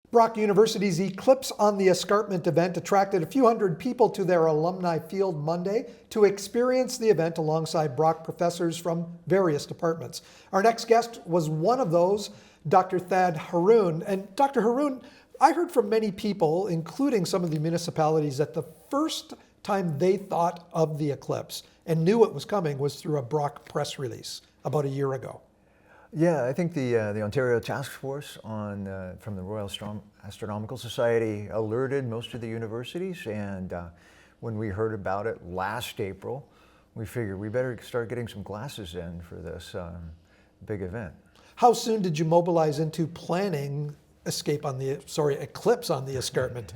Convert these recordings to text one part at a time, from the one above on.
Brock University's Eclipse on the Escarpment event attracted a few hundred people to their alumni field Monday to experience the event alongside Brock professors from various departments. Our next guest was one of those, Dr. Thad Harroun. And Dr. Harroun, I heard from many people, including some of the municipalities, that the first time they thought of the eclipse and knew it was coming was through a Brock press release about a year ago. Yeah, I think the Ontario Task Force from the Royal Astronomical Society alerted most of the universities, and when we heard about it last April, we figured we better start getting some glasses in for this big event. How soon did you mobilize into planning Eclipse on the Escarpment?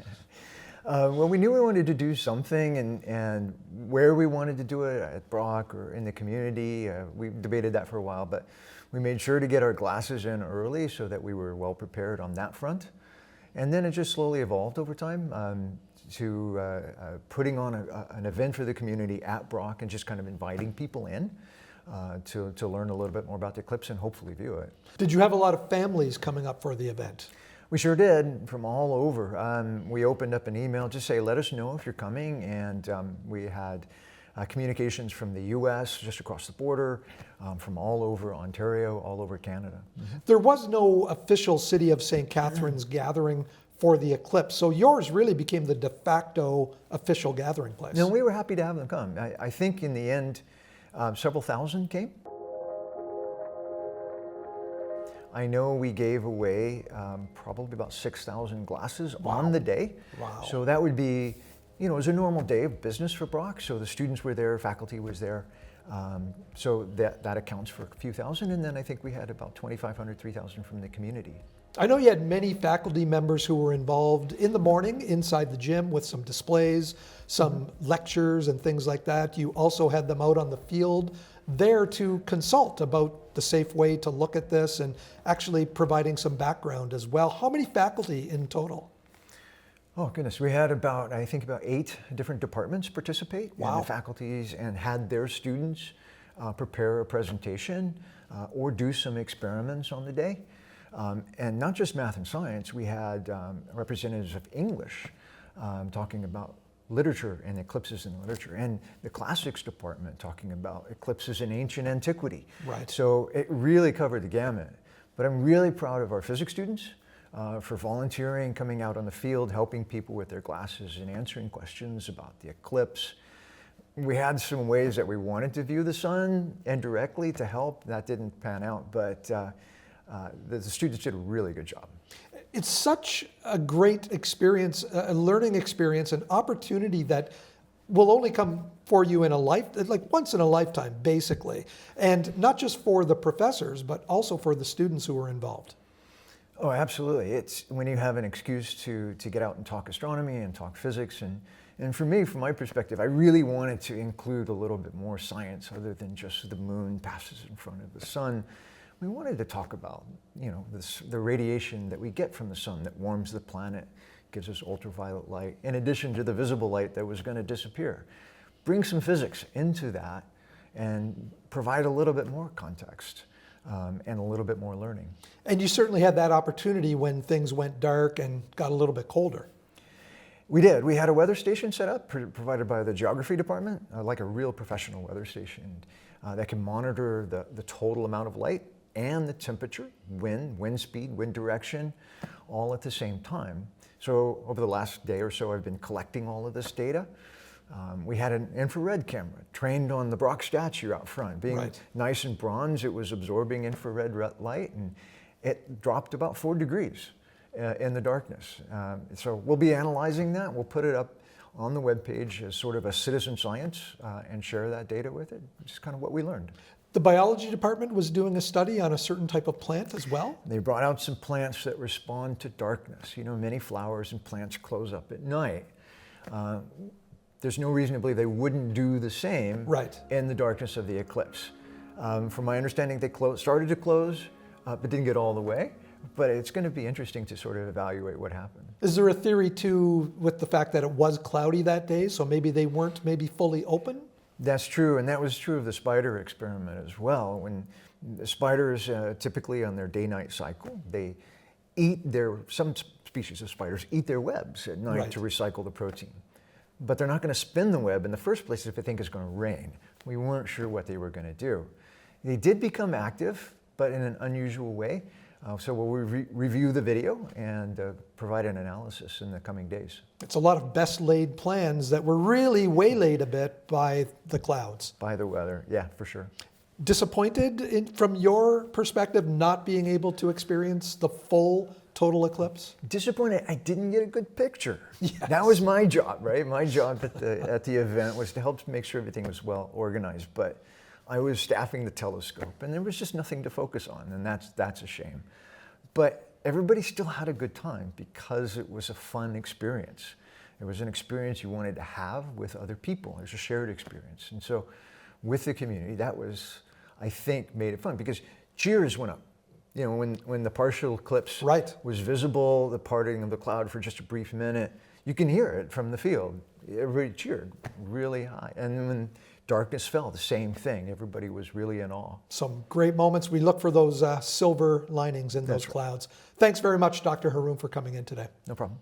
Well, we knew we wanted to do something, and where we wanted to do it, at Brock or in the community, we debated that for a while, but we made sure to get our glasses in early so that we were well prepared on that front. And then it just slowly evolved over time to putting on an event for the community at Brock and just kind of inviting people in to learn a little bit more about the eclipse and hopefully view it. Did you have a lot of families coming up for the event? We sure did, from all over. We opened up an email, just say, let us know if you're coming, and we had communications from the US, just across the border, from all over Ontario, all over Canada. Mm-hmm. There was no official City of St. Catharines gathering for the eclipse, so yours really became the de facto official gathering place. No, we were happy to have them come. I think in the end, several thousand came. I know we gave away probably about 6,000 glasses on the day. Wow. So that would be, it was a normal day of business for Brock. So the students were there, faculty was there. So that accounts for a few thousand. And then I think we had about 2,500, 3,000 from the community. I know you had many faculty members who were involved in the morning inside the gym with some displays, some lectures and things like that. You also had them out on the field there to consult about the safe way to look at this and actually providing some background as well. How many faculty in total? Oh goodness, we had about 8 different departments participate. Wow. And the faculties and had their students prepare a presentation or do some experiments on the day. And not just math and science, we had representatives of English talking about literature and eclipses in literature, and the classics department talking about eclipses in ancient antiquity. Right. So it really covered the gamut. But I'm really proud of our physics students for volunteering, coming out on the field, helping people with their glasses and answering questions about the eclipse. We had some ways that we wanted to view the sun indirectly to help. That didn't pan out, but the students did a really good job. It's such a great experience, a learning experience, an opportunity that will only come for you in once in a lifetime, basically. And not just for the professors, but also for the students who were involved. Oh, absolutely. It's when you have an excuse to get out and talk astronomy and talk physics. And for me, from my perspective, I really wanted to include a little bit more science other than just the moon passes in front of the sun. We wanted to talk about, the radiation that we get from the sun that warms the planet, gives us ultraviolet light, in addition to the visible light that was going to disappear. Bring some physics into that and provide a little bit more context and a little bit more learning. And you certainly had that opportunity when things went dark and got a little bit colder. We did. We had a weather station set up, provided by the geography department, like a real professional weather station that can monitor the total amount of light and the temperature, wind speed, wind direction, all at the same time. So over the last day or so, I've been collecting all of this data. We had an infrared camera trained on the Brock statue out front. Being nice and bronze, it was absorbing infrared light, and it dropped about 4 degrees in the darkness. So we'll be analyzing that. We'll put it up on the webpage as sort of a citizen science and share that data with it, which is kind of what we learned. The biology department was doing a study on a certain type of plant as well? They brought out some plants that respond to darkness. Many flowers and plants close up at night. There's no reason to believe they wouldn't do the same in the darkness of the eclipse. From my understanding, they started to close, but didn't get all the way. But it's going to be interesting to sort of evaluate what happened. Is there a theory too with the fact that it was cloudy that day, so maybe they weren't fully open? That's true, and that was true of the spider experiment as well. When the spiders typically on their day-night cycle, they eat some species of spiders eat their webs at night Right. to recycle the protein. But they're not going to spin the web in the first place if they think it's going to rain. We weren't sure what they were going to do. They did become active, but in an unusual way. So we'll review the video and provide an analysis in the coming days. It's a lot of best laid plans that were really waylaid a bit by the clouds. By the weather, yeah, for sure. Disappointed from your perspective not being able to experience the full total eclipse? Disappointed I didn't get a good picture. Yes. That was my job, right? My job at the event was to help make sure everything was well organized. But I was staffing the telescope, and there was just nothing to focus on, and that's a shame. But everybody still had a good time because it was a fun experience. It was an experience you wanted to have with other people. It was a shared experience. And so with the community, that was, I think, made it fun because cheers went up. You know, when the partial eclipse Right. was visible, the parting of the cloud for just a brief minute, you can hear it from the field. Everybody cheered really high. And when darkness fell, the same thing. Everybody was really in awe. Some great moments. We look for those silver linings in those That's right. clouds. Thanks very much, Dr. Harroun, for coming in today. No problem.